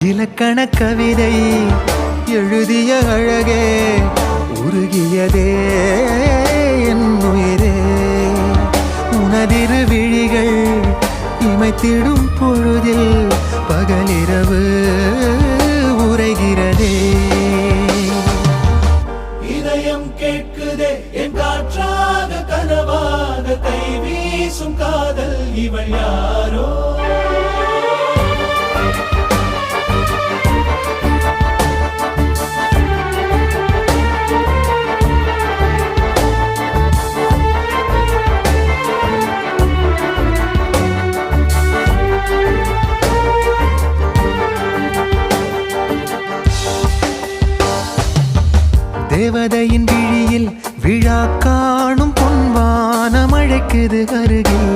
இலக்கண கவிதை எழுதிய அழகே உருகியதே என் உயிரே உனதிரு விழிகள் இமைத்திடும் பொழுதில் பகலிரவு உரைகிறதே இதயம் கேட்குதே என் காற்றாக கனவாக கை வீசும் காதல் இவள் யாரோ தேவதையின் விழியில் விழா காணும் பொன்வானம் அழைக்குது அருகில்